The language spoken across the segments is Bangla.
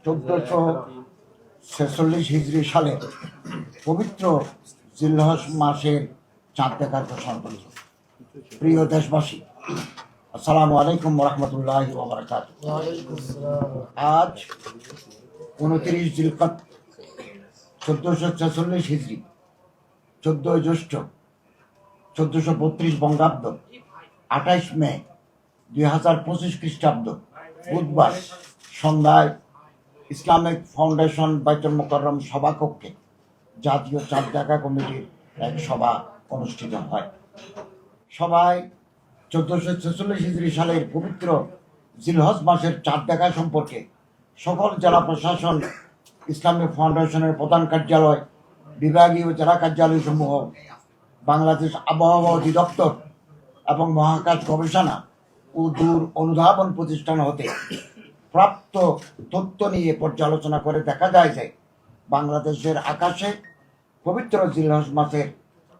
1446 হিজরি সালে পবিত্র জিলহজ মাসের চাঁদ দেখার ঘোষণা করেছে। প্রিয় দেশবাসী, আসসালামু আলাইকুম রহমতুল্লাহি ওয়া বারাকাতুহু। আজ 29 জিলকদ 1446 হিজরি, 14 জ্যৈষ্ঠ 1432 বঙ্গাব্দ, 28 মে 2025 খ্রিস্টাব্দ বুধবার সন্ধ্যায় ইসলামিক ফাউন্ডেশন বাইতুল মুকাররম সভাকক্ষে জাতীয় চাঁদ দেখা কমিটির এক সভা অনুষ্ঠিত হয়। সভায় 1446 হিজরি সালের পবিত্র জিলহজ মাসের চাঁদ দেখা সম্পর্কে সকল জেলা প্রশাসন, ইসলামিক ফাউন্ডেশনের প্রধান কার্যালয়, বিভাগীয় জেলা কার্যালয়সমূহ, বাংলাদেশ আবহাওয়া অধিদপ্তর এবং মহাকাশ গবেষণা ও দূর অনুধাবন প্রতিষ্ঠান হতে প্রাপ্ত তথ্য নিয়ে পর্যালোচনা করে দেখা যায় যে বাংলাদেশের আকাশে পবিত্র জিলহজ মাসের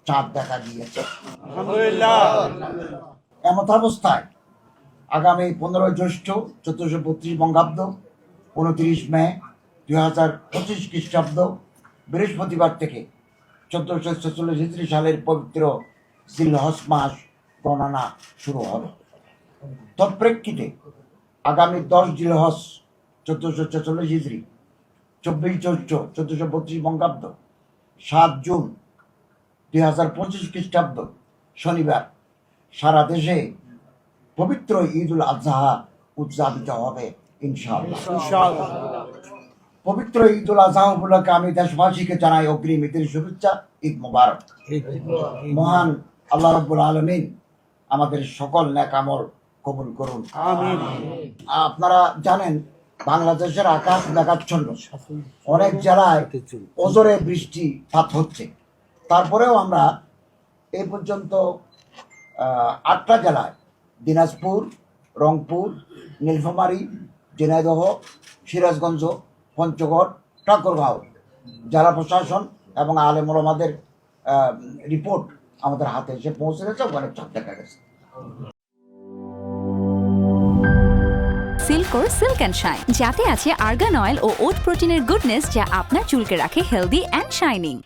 চাঁদ দেখা দিয়েছে। এমতাবস্থায় আগামী 15 জ্যৈষ্ঠ 1432 বঙ্গাব্দ, 29 মে 2025 খ্রিস্টাব্দ বৃহস্পতিবার থেকে 1446 হিজরি সালের পবিত্র জিলহজ মাস গণনা শুরু হবে। তৎপ্রেক্ষিতে আগামী 10 জিলহজ 1446 হিজরি, 24 জ্যৈষ্ঠ 1432 বঙ্গাব্দ, 7 জুন 2025 খ্রিস্টাব্দ শনিবার সারা দেশে পবিত্র ঈদ উল আজহা উদযাপিত হবে ইনশাআল্লাহ। পবিত্র ঈদ উল আজহা উপলক্ষে আমি দেশবাসীকে জানাই অগ্রিম ঈদের শুভেচ্ছা। ঈদ মোবারক। মহান আল্লাহ রাব্বুল আলামিন আমাদের সকল নেক আমল কবুল করুন, আমিন। আপনারা জানেন বাংলাদেশের আকাশ মেঘাচ্ছন্ন, অনেক জেলায় ওজোরে বৃষ্টিপাত হচ্ছে। তারপরেও আমরা এই পর্যন্ত 8টা জেলায় দিনাজপুর, রংপুর, নীলফামারী, ঝিনাইদহ, সিরাজগঞ্জ, পঞ্চগড়, ঠাকুরগাঁও জেলা প্রশাসন এবং আলেম ওলামাদের রিপোর্ট আমাদের হাতে এসে পৌঁছে গেছে। ওখানে চাঁদ দেখা গেছে। সিল্কোর সিল্ক অ্যান্ড শাইন, যাতে আছে আর্গান অয়েল ও ওট প্রোটিনের গুডনেস, যা আপনার চুলকে রাখে হেলদি অ্যান্ড শাইনিং।